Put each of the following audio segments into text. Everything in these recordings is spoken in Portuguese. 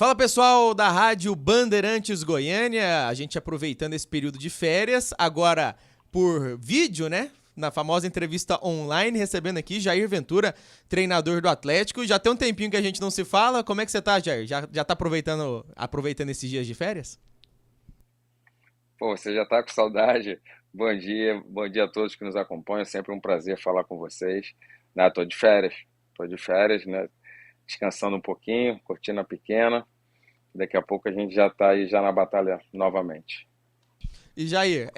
Fala pessoal da Rádio Bandeirantes Goiânia, a gente aproveitando esse período de férias, agora por vídeo, né? Na famosa entrevista online, recebendo aqui Jair Ventura, treinador do Atlético. Já tem um tempinho que a gente não se fala, como é que você tá, Jair? Já tá aproveitando esses dias de férias? Pô, você já tá com saudade? Bom dia a todos que nos acompanham. É sempre um prazer falar com vocês. Né, tô de férias, né? Descansando um pouquinho, cortina pequena. Daqui a pouco a gente já tá aí já na batalha novamente. E Jair,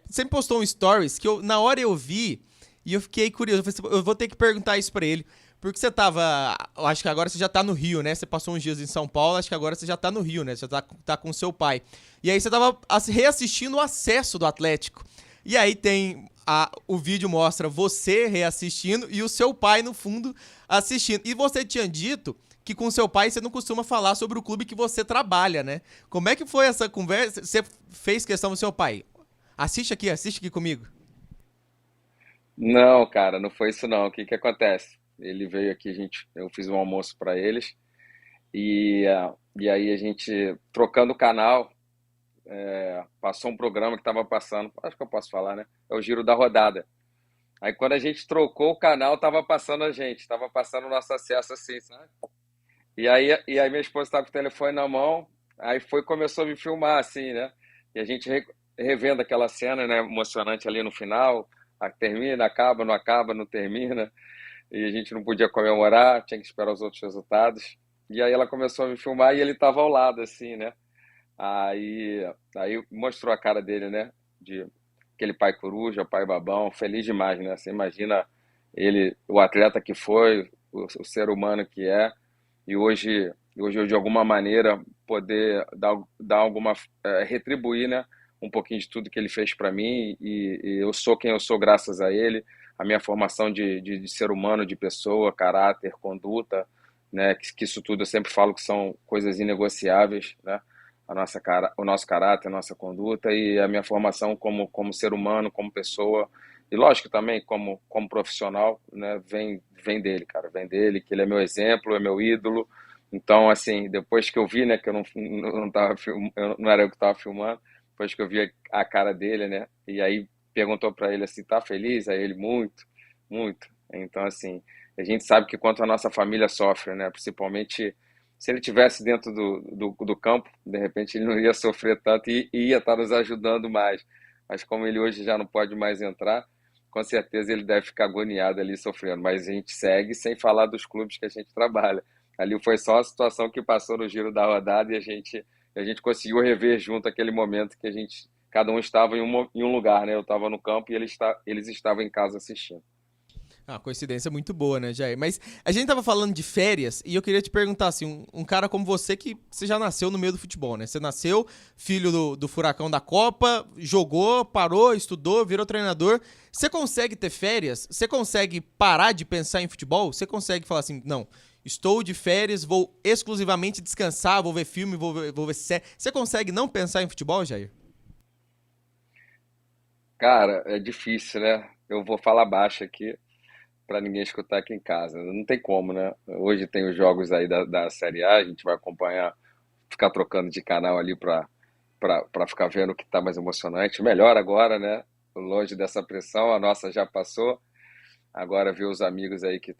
você me postou um stories que na hora eu vi e eu fiquei curioso. Eu falei assim, eu vou ter que perguntar isso pra ele. Porque você eu acho que agora você já tá no Rio, né? Você passou uns dias em São Paulo, acho que agora você já tá no Rio, né? Você tá com seu pai. E aí você tava reassistindo o acesso do Atlético. E aí o vídeo mostra você reassistindo e o seu pai no fundo assistindo. E você tinha dito que com seu pai você não costuma falar sobre o clube que você trabalha, né? Como é que foi essa conversa? Você fez questão do seu pai? Assiste aqui comigo. Não, cara, não foi isso não. O que que acontece? Ele veio aqui, eu fiz um almoço para eles e aí a gente trocando o canal, passou um programa que estava passando, acho que eu posso falar, né? É o Giro da Rodada. Aí quando a gente trocou o canal, tava passando a gente, tava passando o nosso acesso assim, sabe? E aí minha esposa estava com o telefone na mão, aí começou a me filmar assim, né? E a gente revendo aquela cena, né, emocionante ali no final, termina, acaba, não acaba, não termina, e a gente não podia comemorar, tinha que esperar os outros resultados. E aí ela começou a me filmar e ele estava ao lado assim, né? Aí, aí mostrou a cara dele, né? De aquele pai coruja, pai babão, feliz demais, né? Você imagina ele, o atleta que foi, o ser humano que é, e hoje eu de alguma maneira poder dar alguma, retribuir, né? Um pouquinho de tudo que ele fez para mim e eu sou quem eu sou graças a ele, a minha formação de ser humano, de pessoa, caráter, conduta, né? Que isso tudo eu sempre falo que são coisas inegociáveis, né? O nosso caráter, a nossa conduta e a minha formação como ser humano, como pessoa, e lógico também como profissional, né, vem dele, cara, vem dele, que ele é meu exemplo, é meu ídolo. Então, assim, depois que eu vi, né, que eu não tava não era eu que estava filmando, depois que eu vi a cara dele, né, e aí perguntou para ele assim, tá feliz? Aí ele, muito, muito. Então, assim, a gente sabe que quanto a nossa família sofre, né, principalmente se ele tivesse dentro do campo, de repente ele não ia sofrer tanto e ia estar nos ajudando mais. Mas como ele hoje já não pode mais entrar, com certeza ele deve ficar agoniado ali sofrendo. Mas a gente segue sem falar dos clubes que a gente trabalha. Ali foi só a situação que passou no giro da rodada e a gente conseguiu rever junto aquele momento que cada um estava em um lugar, né? Eu estava no campo e eles estavam em casa assistindo. Ah, coincidência muito boa, né, Jair? Mas a gente tava falando de férias e eu queria te perguntar, assim, um cara como você que você já nasceu no meio do futebol, né? Você nasceu filho do furacão da Copa, jogou, parou, estudou, virou treinador. Você consegue ter férias? Você consegue parar de pensar em futebol? Você consegue falar assim, não, estou de férias, vou exclusivamente descansar, vou ver filme, vou ver série. Você consegue não pensar em futebol, Jair? Cara, é difícil, né? Eu vou falar baixo aqui para ninguém escutar aqui em casa. Não tem como, né? Hoje tem os jogos aí da Série A, a gente vai acompanhar, ficar trocando de canal ali para ficar vendo o que está mais emocionante. Melhor agora, né? Longe dessa pressão, a nossa já passou. Agora ver os amigos aí que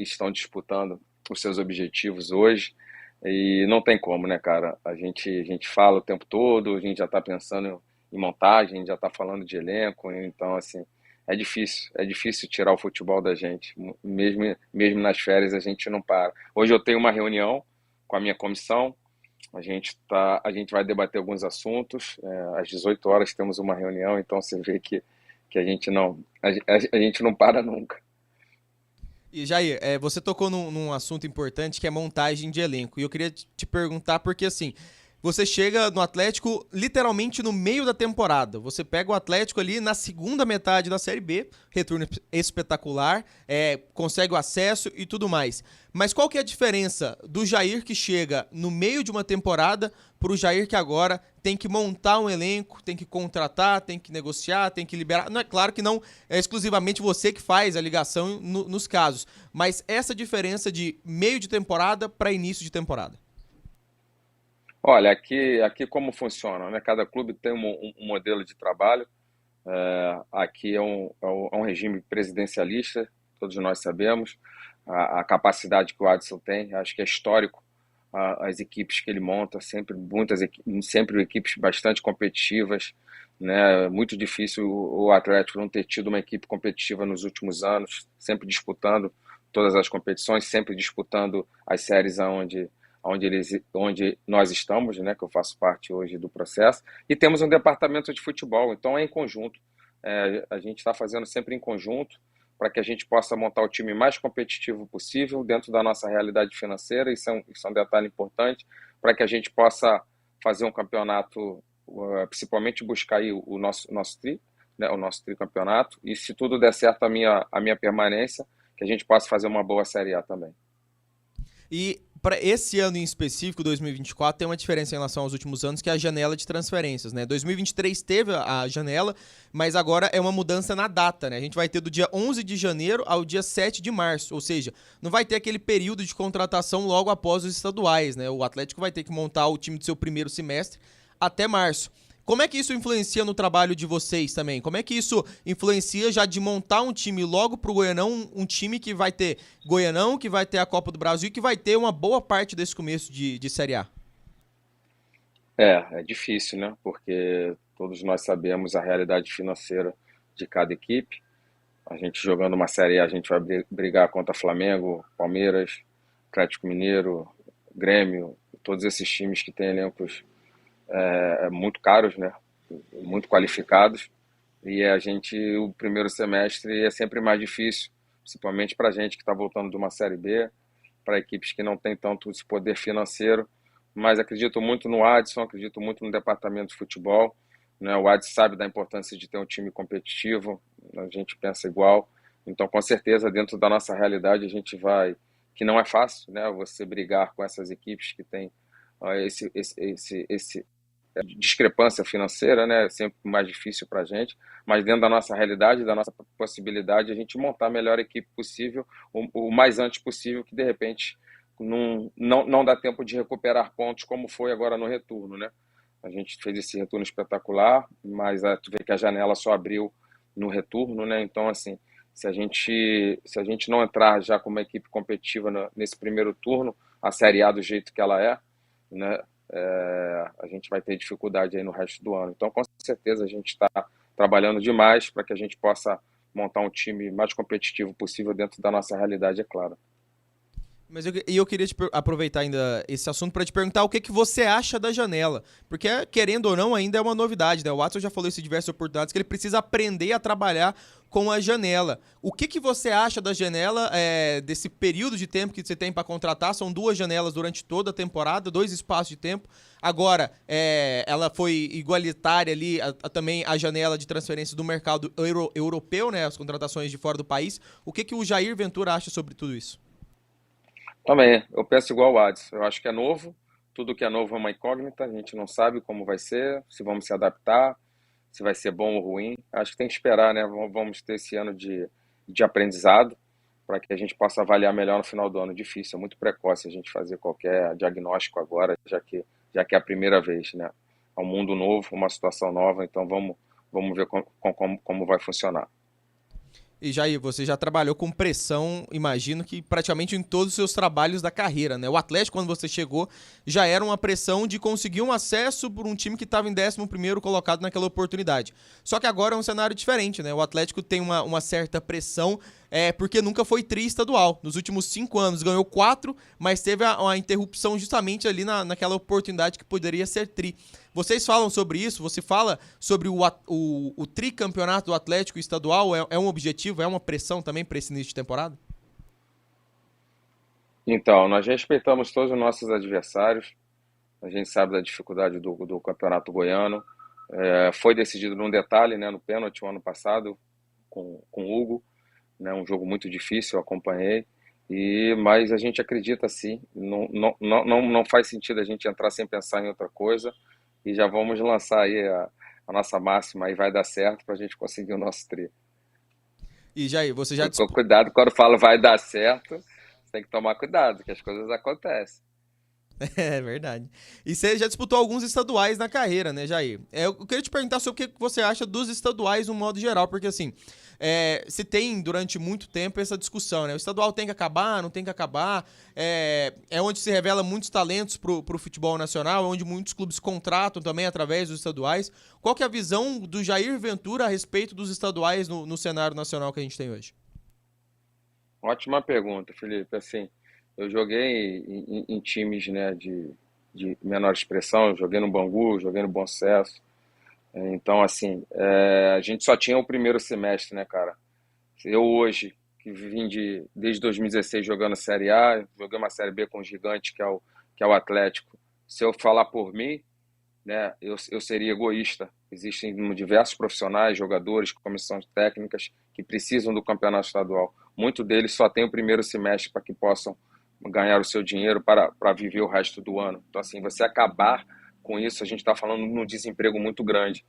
estão disputando os seus objetivos hoje. E não tem como, né, cara? A gente fala o tempo todo, a gente já está pensando em montagem, a gente já está falando de elenco, então, assim, é difícil tirar o futebol da gente. Mesmo nas férias a gente não para. Hoje eu tenho uma reunião com a minha comissão, a gente vai debater alguns assuntos, às 18 horas temos uma reunião, então você vê que a gente não para nunca. E Jair, você tocou num assunto importante que é montagem de elenco. E eu queria te perguntar, porque assim, você chega no Atlético literalmente no meio da temporada. Você pega o Atlético ali na segunda metade da Série B, retorno espetacular, consegue o acesso e tudo mais. Mas qual que é a diferença do Jair que chega no meio de uma temporada para o Jair que agora tem que montar um elenco, tem que contratar, tem que negociar, tem que liberar? Não é claro que não é exclusivamente você que faz a ligação nos casos, mas essa diferença de meio de temporada para início de temporada. Olha, aqui como funciona, né? Cada clube tem um modelo de trabalho. Aqui é um regime presidencialista, todos nós sabemos a capacidade que o Adson tem, acho que é histórico as equipes que ele monta, sempre equipes bastante competitivas, né? Muito difícil o Atlético não ter tido uma equipe competitiva nos últimos anos, sempre disputando todas as competições, sempre disputando as séries onde nós estamos, né? Que eu faço parte hoje do processo, e temos um departamento de futebol, então é em conjunto. A gente está fazendo sempre em conjunto para que a gente possa montar o time mais competitivo possível dentro da nossa realidade financeira. Isso é um detalhe importante para que a gente possa fazer um campeonato, principalmente buscar aí o nosso tri, né, o nosso tricampeonato, e se tudo der certo a minha permanência, que a gente possa fazer uma boa Série A também. E para esse ano em específico, 2024, tem uma diferença em relação aos últimos anos, que é a janela de transferências, né? 2023 teve a janela, mas agora é uma mudança na data, né? A gente vai ter do dia 11 de janeiro ao dia 7 de março, ou seja, não vai ter aquele período de contratação logo após os estaduais, né? O Atlético vai ter que montar o time do seu primeiro semestre até março. Como é que isso influencia no trabalho de vocês também? Como é que isso influencia já de montar um time logo pro Goianão, um time que vai ter Goianão, que vai ter a Copa do Brasil e que vai ter uma boa parte desse começo de Série A? É difícil, né? Porque todos nós sabemos a realidade financeira de cada equipe. A gente jogando uma Série A, a gente vai brigar contra Flamengo, Palmeiras, Atlético Mineiro, Grêmio, todos esses times que têm elencos muito caros, né? Muito qualificados. E o primeiro semestre é sempre mais difícil, principalmente para a gente que está voltando de uma Série B, para equipes que não têm tanto esse poder financeiro. Mas acredito muito no Adson, acredito muito no departamento de futebol, né? O Adson sabe da importância de ter um time competitivo, a gente pensa igual. Então, com certeza, dentro da nossa realidade, a gente vai, que não é fácil, né? Você brigar com essas equipes que têm esse discrepância financeira, né? É sempre mais difícil para a gente, mas dentro da nossa realidade, da nossa possibilidade, a gente montar a melhor equipe possível, o mais antes possível, que de repente não dá tempo de recuperar pontos como foi agora no retorno, né? A gente fez esse retorno espetacular, mas tu vê que a janela só abriu no retorno, né? Então, assim, se a gente não entrar já como uma equipe competitiva nesse primeiro turno, a Série A do jeito que ela é, né? A gente vai ter dificuldade aí no resto do ano. Então, com certeza, a gente está trabalhando demais para que a gente possa montar um time mais competitivo possível dentro da nossa realidade, é claro. Mas eu queria aproveitar ainda esse assunto para te perguntar o que você acha da janela. Porque, querendo ou não, ainda é uma novidade, né? O Watson já falou isso em diversas oportunidades, que ele precisa aprender a trabalhar com a janela. O que você acha da janela, desse período de tempo que você tem para contratar? São 2 janelas durante toda a temporada, 2 espaços de tempo. Agora, ela foi igualitária ali também a janela de transferência do mercado europeu, né? As contratações de fora do país. O que o Jair Ventura acha sobre tudo isso? Também, eu penso igual o Adson. Eu acho que é novo, tudo que é novo é uma incógnita, a gente não sabe como vai ser, se vamos se adaptar, se vai ser bom ou ruim. Acho que tem que esperar, né? Vamos ter esse ano de aprendizado para que a gente possa avaliar melhor no final do ano. Difícil, é muito precoce a gente fazer qualquer diagnóstico agora, já que é a primeira vez, né? É um mundo novo, uma situação nova, então vamos ver como vai funcionar. E Jair, você já trabalhou com pressão, imagino que praticamente em todos os seus trabalhos da carreira, né? O Atlético, quando você chegou, já era uma pressão de conseguir um acesso por um time que estava em 11º colocado naquela oportunidade. Só que agora é um cenário diferente, né? O Atlético tem uma certa pressão, porque nunca foi tri estadual. Nos últimos 5 anos ganhou 4, mas teve uma interrupção justamente ali naquela oportunidade que poderia ser tri. Vocês falam sobre isso? Você fala sobre o tricampeonato do Atlético estadual? É um objetivo? É uma pressão também para esse início de temporada? Então, nós respeitamos todos os nossos adversários, a gente sabe da dificuldade do campeonato goiano. Foi decidido num detalhe, né, no pênalti o ano passado, com o Hugo, né, um jogo muito difícil, eu acompanhei, mas a gente acredita sim, não faz sentido a gente entrar sem pensar em outra coisa, e já vamos lançar aí a nossa máxima, aí vai dar certo para a gente conseguir o nosso tri. E Jair, você já Cuidado quando falo vai dar certo, você tem que tomar cuidado, que as coisas acontecem. É verdade. E você já disputou alguns estaduais na carreira, né, Jair? Eu queria te perguntar sobre o que você acha dos estaduais no modo geral, porque assim, se tem durante muito tempo essa discussão, né? O estadual tem que acabar, não tem que acabar. É onde se revela muitos talentos pro futebol nacional, é onde muitos clubes contratam também através dos estaduais. Qual que é a visão do Jair Ventura a respeito dos estaduais no cenário nacional que a gente tem hoje? Ótima pergunta, Felipe. Assim, eu joguei em times, né, de menor expressão, eu joguei no Bangu, joguei no Bom Sucesso. Então, assim, a gente só tinha o primeiro semestre, né, cara? Eu hoje, que vim desde 2016 jogando Série A, joguei uma Série B com o gigante que é o Atlético. Se eu falar por mim, né, eu seria egoísta. Existem diversos profissionais, jogadores, comissões técnicas que precisam do campeonato estadual. Muitos deles só têm o primeiro semestre para que possam ganhar o seu dinheiro para viver o resto do ano. Então, assim, você acabar com isso, a gente está falando de um desemprego muito grande.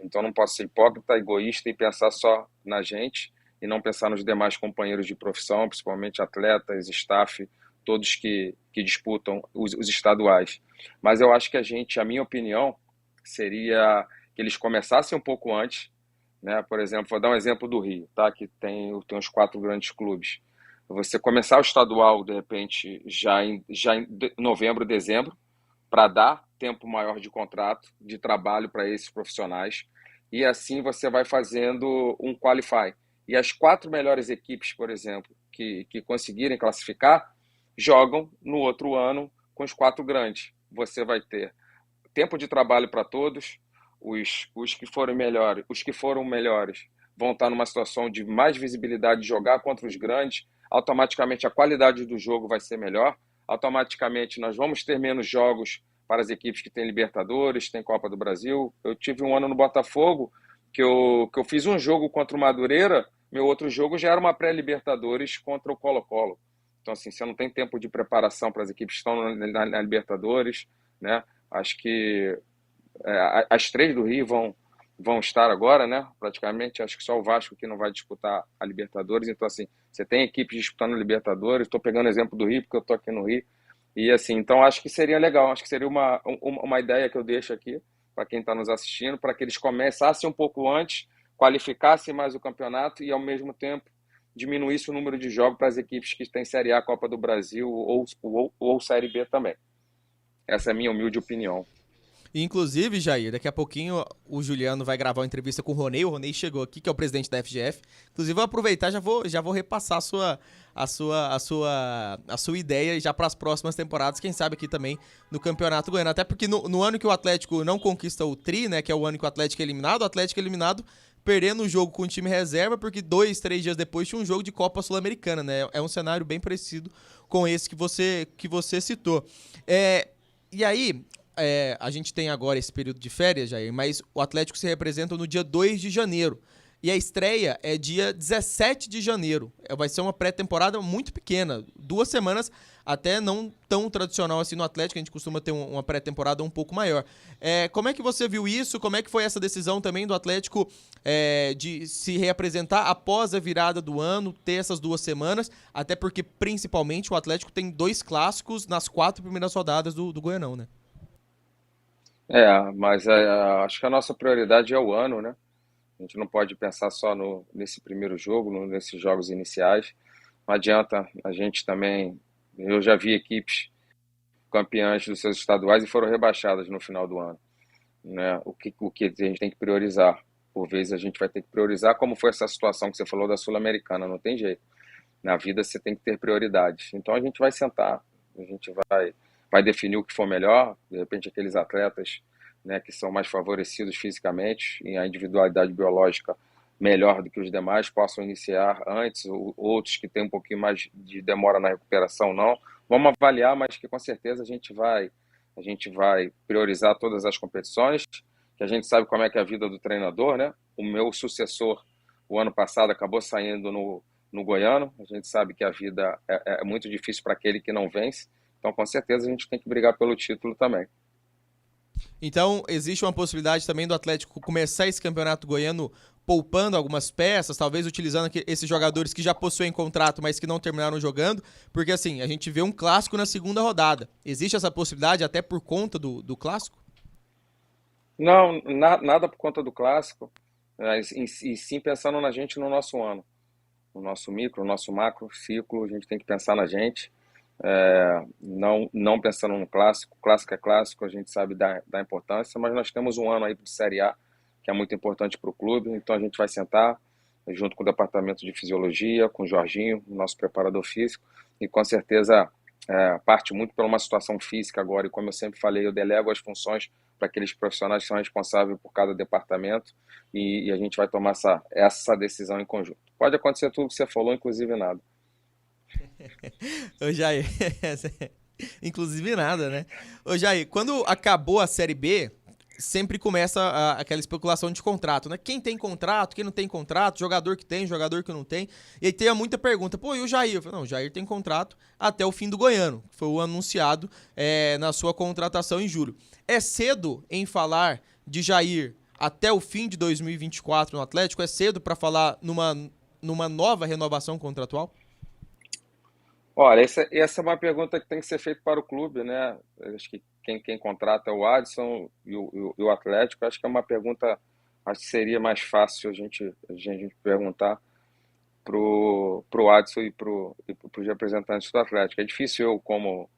Então, não posso ser hipócrita, egoísta e pensar só na gente e não pensar nos demais companheiros de profissão, principalmente atletas, staff, todos que disputam os estaduais. Mas eu acho que a minha opinião seria que eles começassem um pouco antes, né? Por exemplo, vou dar um exemplo do Rio, tá? Que tem os quatro grandes clubes. Você começar o estadual, de repente, já em novembro, dezembro, para dar tempo maior de contrato, de trabalho para esses profissionais. E assim você vai fazendo um qualify. E as quatro melhores equipes, por exemplo, que conseguirem classificar, jogam no outro ano com os quatro grandes. Você vai ter tempo de trabalho para todos, os que foram melhores vão estar numa situação de mais visibilidade de jogar contra os grandes, automaticamente a qualidade do jogo vai ser melhor, automaticamente nós vamos ter menos jogos para as equipes que têm Libertadores, tem Copa do Brasil. Eu tive um ano no Botafogo que eu fiz um jogo contra o Madureira, meu outro jogo já era uma pré-Libertadores contra o Colo-Colo. Então, assim, você não tem tempo de preparação para as equipes que estão na Libertadores, né? Acho que as três do Rio vão estar agora, né? Praticamente, acho que só o Vasco que não vai disputar a Libertadores. Então, assim, você tem equipes disputando a Libertadores. Estou pegando o exemplo do Rio, porque eu estou aqui no Rio. E, assim, então acho que seria legal. Acho que seria uma ideia que eu deixo aqui para quem está nos assistindo, para que eles começassem um pouco antes, qualificassem mais o campeonato e, ao mesmo tempo, diminuísse o número de jogos para as equipes que têm Série A, Copa do Brasil ou Série B também. Essa é a minha humilde opinião. Inclusive, Jair, daqui a pouquinho o Juliano vai gravar uma entrevista com o Ronei. O Ronei chegou aqui, que é o presidente da FGF. Inclusive, vou aproveitar e já vou repassar a sua ideia já para as próximas temporadas, quem sabe aqui também no Campeonato Goiano. Até porque no ano que o Atlético não conquista o Tri, né, que é o ano que o Atlético é eliminado perdendo o jogo com o time reserva, porque 2, 3 dias depois tinha um jogo de Copa Sul-Americana, né? É um cenário bem parecido com esse que você citou. E aí, a gente tem agora esse período de férias, Jair, mas o Atlético se representa no dia 2 de janeiro. E a estreia é dia 17 de janeiro. Vai ser uma pré-temporada muito pequena. 2 semanas, até não tão tradicional assim no Atlético. A gente costuma ter uma pré-temporada um pouco maior. Como é que você viu isso? Como é que foi essa decisão também do Atlético de se reapresentar após a virada do ano, ter essas 2 semanas? Até porque, principalmente, o Atlético tem 2 clássicos nas 4 primeiras rodadas do Goianão, né? Mas acho que a nossa prioridade é o ano, né? A gente não pode pensar só nesse primeiro jogo, nesses jogos iniciais. Não adianta a gente também. Eu já vi equipes campeãs dos seus estaduais e foram rebaixadas no final do ano, né? O que a gente tem que priorizar. Por vezes a gente vai ter que priorizar, como foi essa situação que você falou da Sul-Americana, não tem jeito. Na vida você tem que ter prioridades. Então a gente vai sentar, a gente vai definir o que for melhor, de repente aqueles atletas, né, que são mais favorecidos fisicamente e a individualidade biológica melhor do que os demais possam iniciar antes, ou outros que têm um pouquinho mais de demora na recuperação não. Vamos avaliar, mas que com certeza a gente vai priorizar todas as competições, que a gente sabe como é que é a vida do treinador, né? O meu sucessor, o ano passado, acabou saindo no Goiano. A gente sabe que a vida é muito difícil para aquele que não vence. Então, com certeza, a gente tem que brigar pelo título também. Então, existe uma possibilidade também do Atlético começar esse campeonato goiano poupando algumas peças, talvez utilizando esses jogadores que já possuem contrato, mas que não terminaram jogando, porque assim, a gente vê um clássico na segunda rodada. Existe essa possibilidade até por conta do clássico? Não, nada por conta do clássico, e sim pensando na gente no nosso ano, no nosso micro, no nosso macro ciclo, a gente tem que pensar na gente, não pensando no clássico. Clássico é clássico, a gente sabe da importância, mas nós temos um ano aí de Série A, que é muito importante para o clube, então a gente vai sentar junto com o departamento de fisiologia, com o Jorginho, nosso preparador físico, e com certeza parte muito por uma situação física agora, e como eu sempre falei, eu delego as funções para aqueles profissionais que são responsáveis por cada departamento, e a gente vai tomar essa decisão em conjunto. Pode acontecer tudo que você falou, inclusive nada. Ô Jair, inclusive nada, né? Ô Jair, quando acabou a Série B, sempre começa aquela especulação de contrato, né? Quem tem contrato, quem não tem contrato, jogador que tem, jogador que não tem. E aí tem muita pergunta, pô, e o Jair? Eu falei, não, o Jair tem contrato até o fim do Goiano, que foi o anunciado na sua contratação em julho. É cedo em falar de Jair até o fim de 2024 no Atlético? É cedo para falar numa nova renovação contratual? Olha, essa é uma pergunta que tem que ser feita para o clube, né? Acho que quem contrata é o Adson e o Atlético. Acho que é uma pergunta, acho que seria mais fácil a gente perguntar pro Adson e pros representantes do Atlético. É difícil eu, como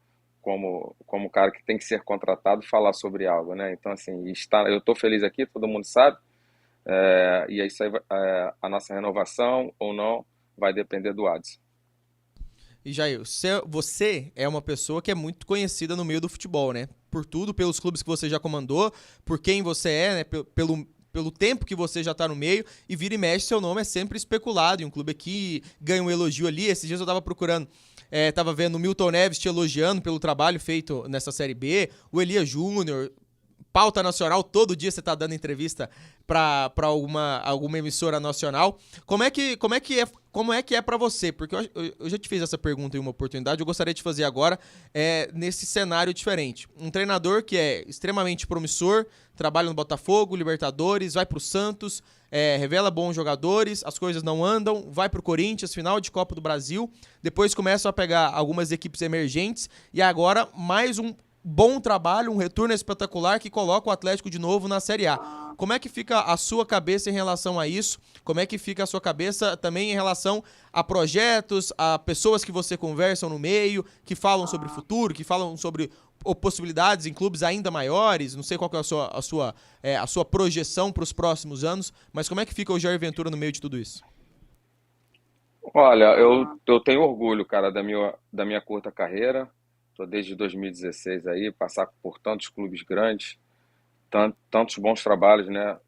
cara que tem que ser contratado, falar sobre algo, né? Então, assim, eu estou feliz aqui, todo mundo sabe, e é isso aí, a nossa renovação ou não vai depender do Adson. E Jair, você é uma pessoa que é muito conhecida no meio do futebol, né? Por tudo, pelos clubes que você já comandou, por quem você é, né? Pelo tempo que você já tá no meio, e vira e mexe, seu nome é sempre especulado em um clube aqui, ganha um elogio ali. Esses dias eu tava procurando, tava vendo o Milton Neves te elogiando pelo trabalho feito nessa Série B, o Elias Júnior, pauta nacional, todo dia você tá dando entrevista pra alguma emissora nacional. Como é que é pra você? Porque eu já te fiz essa pergunta em uma oportunidade, eu gostaria de fazer agora, nesse cenário diferente. Um treinador que é extremamente promissor, trabalha no Botafogo, Libertadores, vai pro Santos, revela bons jogadores, as coisas não andam, vai pro Corinthians, final de Copa do Brasil, depois começam a pegar algumas equipes emergentes, e agora mais um bom trabalho, um retorno espetacular que coloca o Atlético de novo na Série A. Como é que fica a sua cabeça em relação a isso? Como é que fica a sua cabeça também em relação a projetos, a pessoas que você conversam no meio, que falam sobre o futuro, que falam sobre possibilidades em clubes ainda maiores? Não sei qual que é a sua projeção para os próximos anos, mas como é que fica o Jair Ventura no meio de tudo isso? Olha, eu tenho orgulho, cara, da minha curta carreira. Estou desde 2016 aí, passar por tantos clubes grandes, tantos bons trabalhos, né?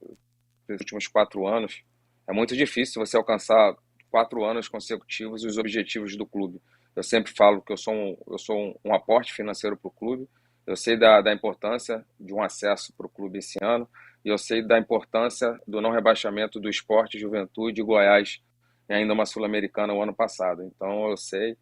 Nos últimos 4 anos. É muito difícil você alcançar 4 anos consecutivos os objetivos do clube. Eu sempre falo que eu sou um aporte financeiro para o clube. Eu sei da importância de um acesso para o clube esse ano. E eu sei da importância do não rebaixamento do Sport, Juventude e Goiás, e ainda uma Sul-Americana o ano passado. Então eu sei.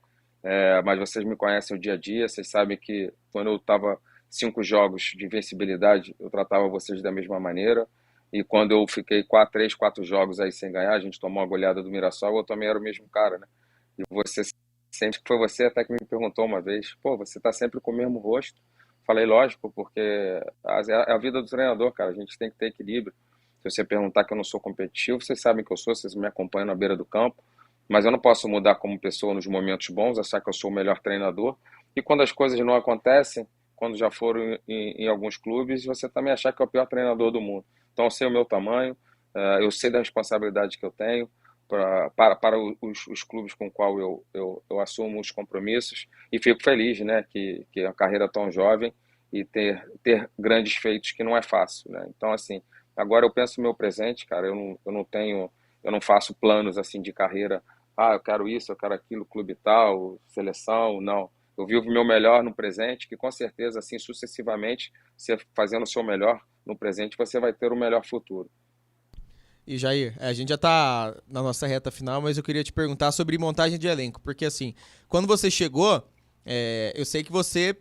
Mas vocês me conhecem o dia a dia, vocês sabem que quando eu estava 5 jogos de invencibilidade, eu tratava vocês da mesma maneira, e quando eu fiquei 3, 4 jogos aí sem ganhar, a gente tomou uma goleada do Mirassol, eu também era o mesmo cara, né? E você, sempre que foi você até que me perguntou uma vez, pô, você tá sempre com o mesmo rosto? Falei, lógico, porque é a vida do treinador, cara, a gente tem que ter equilíbrio. Se você perguntar que eu não sou competitivo, vocês sabem que eu sou, vocês me acompanham na beira do campo, mas eu não posso mudar como pessoa nos momentos bons, achar que eu sou o melhor treinador. E quando as coisas não acontecem, quando já foram em alguns clubes, você também achar que é o pior treinador do mundo. Então eu sei o meu tamanho, eu sei da responsabilidade que eu tenho para os clubes com qual eu assumo os compromissos, e fico feliz, né, que a carreira tão jovem e ter grandes feitos, que não é fácil, né? Então, assim, agora eu penso no meu presente, cara, eu não faço planos assim de carreira. Eu quero isso, eu quero aquilo, clube tal, seleção, não. Eu vivo o meu melhor no presente, que com certeza, assim, sucessivamente, você fazendo o seu melhor no presente, você vai ter o melhor futuro. E Jair, a gente já tá na nossa reta final, mas eu queria te perguntar sobre montagem de elenco, porque assim, quando você chegou, eu sei que você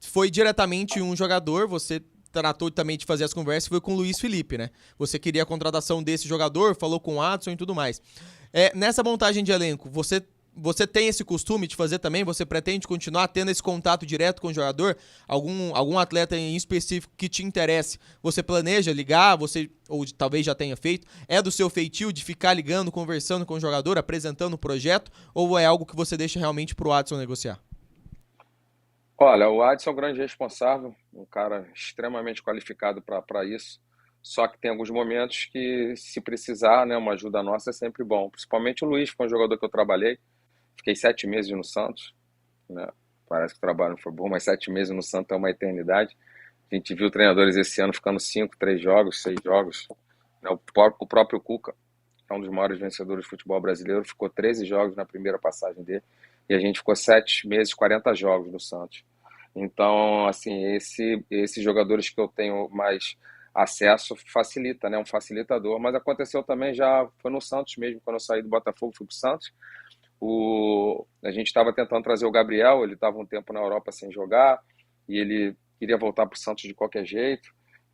foi diretamente um jogador, você tratou também de fazer as conversas foi com o Luiz Felipe, né? Você queria a contratação desse jogador, falou com o Adson e tudo mais. Nessa montagem de elenco, você tem esse costume de fazer também? Você pretende continuar tendo esse contato direto com o jogador? Algum atleta em específico que te interesse? Você planeja ligar? Ou talvez já tenha feito? É do seu feitio de ficar ligando, conversando com o jogador, apresentando o projeto? Ou é algo que você deixa realmente pro Adson negociar? Olha, o Adson é um grande responsável, um cara extremamente qualificado para isso. Só que tem alguns momentos que, se precisar, né, uma ajuda nossa é sempre bom. Principalmente o Luiz, que foi um jogador que eu trabalhei. Fiquei 7 meses no Santos, né? Parece que o trabalho não foi bom, mas 7 meses no Santos é uma eternidade. A gente viu treinadores esse ano ficando 5, 3 jogos, 6 jogos. Né? O próprio Cuca, que é um dos maiores vencedores do futebol brasileiro, ficou 13 jogos na primeira passagem dele. E a gente ficou 7 meses, 40 jogos no Santos. Então, assim, esses jogadores que eu tenho mais acesso facilita, né? Um facilitador. Mas aconteceu também, já foi no Santos mesmo, quando eu saí do Botafogo, fui pro Santos. A gente estava tentando trazer o Gabriel, ele estava um tempo na Europa sem jogar, e ele queria voltar pro Santos de qualquer jeito.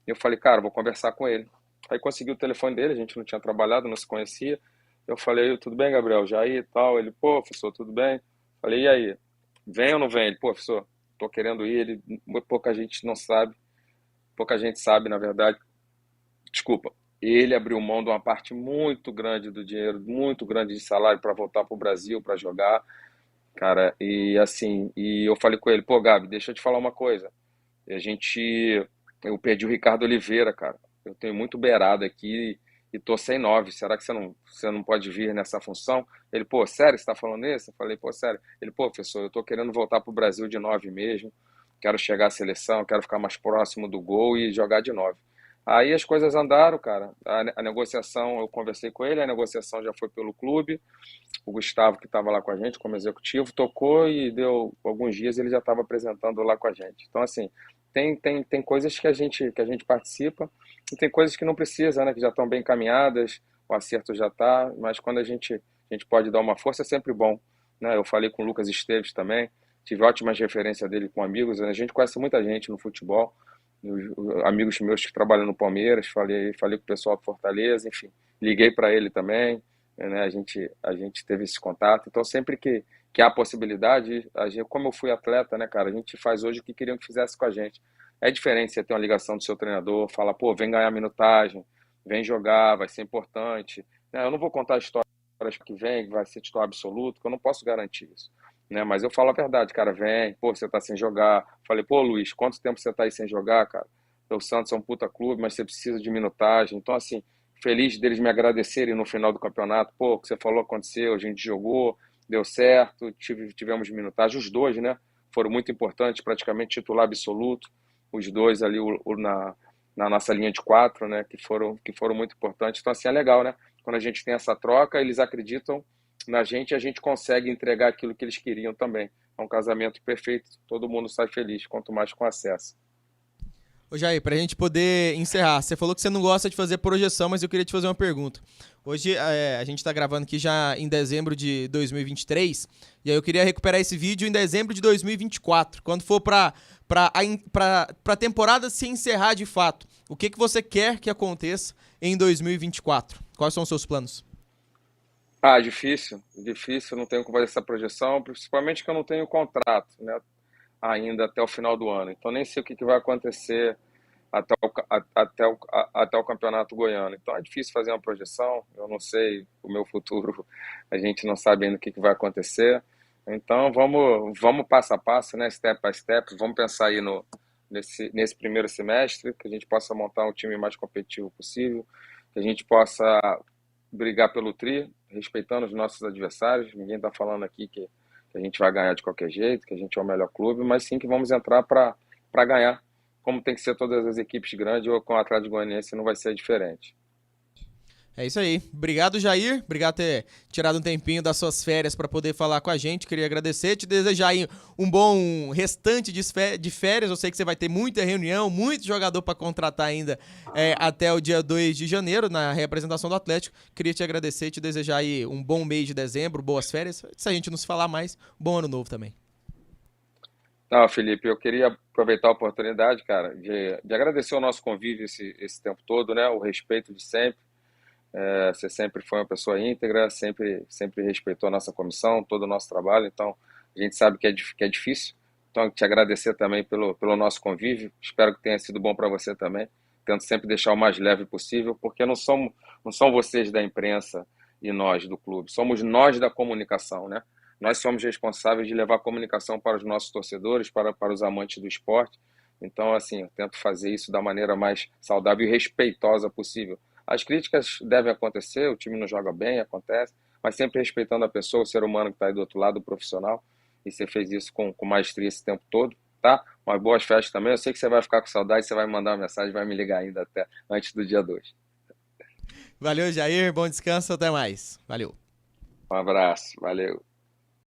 E eu falei, cara, vou conversar com ele. Aí consegui o telefone dele, a gente não tinha trabalhado, não se conhecia. Eu falei, tudo bem, Gabriel? Já aí e tal. Ele, pô, professor, tudo bem? Falei, e aí? Vem ou não vem? Ele, pô, professor, tô querendo ir. Ele, pouca gente não sabe, pouca gente sabe, na verdade. Desculpa. Ele abriu mão de uma parte muito grande do dinheiro, muito grande de salário para voltar para o Brasil, para jogar, cara. E assim, eu falei com ele, pô, Gabi, deixa eu te falar uma coisa. Eu perdi o Ricardo Oliveira, cara. Eu tenho muito beirado aqui e tô sem 9. Será que você não pode vir nessa função? Ele, pô, sério, você tá falando isso? Eu falei, pô, sério. Ele, pô, professor, eu tô querendo voltar pro Brasil de 9 mesmo. Quero chegar à seleção, quero ficar mais próximo do gol e jogar de 9. Aí as coisas andaram, cara. A negociação, eu conversei com ele, a negociação já foi pelo clube. O Gustavo, que estava lá com a gente como executivo, tocou e deu alguns dias ele já estava apresentando lá com a gente. Então, assim, tem coisas que a gente participa e tem coisas que não precisa, né, que já estão bem encaminhadas, o acerto já está, mas quando a gente pode dar uma força é sempre bom, né? Eu falei com o Lucas Esteves também, tive ótimas referências dele com amigos, né? A gente conhece muita gente no futebol, amigos meus que trabalham no Palmeiras, falei com o pessoal do Fortaleza, enfim, liguei para ele também, né? A gente teve esse contato. Então, sempre que há possibilidade, como eu fui atleta, né, cara, a gente faz hoje o que queriam que fizesse com a gente. É diferente você ter uma ligação do seu treinador, fala, pô, vem ganhar minutagem, vem jogar, vai ser importante. Né, eu não vou contar histórias que vem, que vai ser titular absoluto, que eu não posso garantir isso. Né, mas eu falo a verdade, cara, vem, pô, você tá sem jogar. Falei, pô, Luiz, quanto tempo você tá aí sem jogar, cara? O Santos é um puta clube, mas você precisa de minutagem. Então, assim, feliz deles me agradecerem no final do campeonato. Pô, o que você falou aconteceu, a gente jogou, deu certo, tivemos minutagem. Os dois, né, foram muito importantes, praticamente titular absoluto. Os dois ali na nossa linha de 4, né, que foram muito importantes. Então, assim, é legal, né? Quando a gente tem essa troca, eles acreditam na gente e a gente consegue entregar aquilo que eles queriam também. É um casamento perfeito, todo mundo sai feliz, quanto mais com acesso. Ô Jair, pra gente poder encerrar, você falou que você não gosta de fazer projeção, mas eu queria te fazer uma pergunta. Hoje a gente tá gravando aqui já em dezembro de 2023, e aí eu queria recuperar esse vídeo em dezembro de 2024, quando for pra temporada se encerrar de fato. O que você quer que aconteça em 2024? Quais são os seus planos? Difícil, não tenho como fazer essa projeção, principalmente que eu não tenho contrato, né, ainda até o final do ano. Então nem sei o que vai acontecer até o Campeonato Goiano. Então é difícil fazer uma projeção, eu não sei o meu futuro, a gente não sabe ainda o que vai acontecer. Então vamos passo a passo, né, step by step, vamos pensar aí nesse primeiro semestre, que a gente possa montar um time mais competitivo possível, que a gente possa brigar pelo tri, respeitando os nossos adversários. Ninguém está falando aqui que a gente vai ganhar de qualquer jeito, que a gente é o melhor clube, mas sim que vamos entrar para ganhar, como tem que ser todas as equipes grandes, ou com o Atlético Goianiense não vai ser diferente. É isso aí. Obrigado, Jair. Obrigado por ter tirado um tempinho das suas férias para poder falar com a gente. Queria agradecer, te desejar aí um bom restante de férias. Eu sei que você vai ter muita reunião, muito jogador para contratar ainda até o dia 2 de janeiro, na representação do Atlético. Queria te agradecer, te desejar aí um bom mês de dezembro, boas férias. Se a gente não se falar mais, bom ano novo também. Não, Felipe, eu queria aproveitar a oportunidade, cara, de agradecer o nosso convívio esse tempo todo, né? O respeito de sempre. Você sempre foi uma pessoa íntegra, sempre respeitou a nossa comissão, todo o nosso trabalho, então a gente sabe que é difícil. Então, te agradecer também pelo nosso convívio. Espero que tenha sido bom para você também. Tento sempre deixar o mais leve possível, porque não são vocês da imprensa e nós do clube, somos nós da comunicação, né? Nós somos responsáveis de levar a comunicação para os nossos torcedores, para os amantes do esporte. Então, assim, eu tento fazer isso da maneira mais saudável e respeitosa possível. As críticas devem acontecer, o time não joga bem, acontece, mas sempre respeitando a pessoa, o ser humano que está aí do outro lado, o profissional, e você fez isso com maestria esse tempo todo, tá? Mas boas festas também, eu sei que você vai ficar com saudade, você vai me mandar uma mensagem, vai me ligar ainda até antes do dia 2. Valeu, Jair. Bom descanso. Até mais. Valeu. Um abraço, valeu.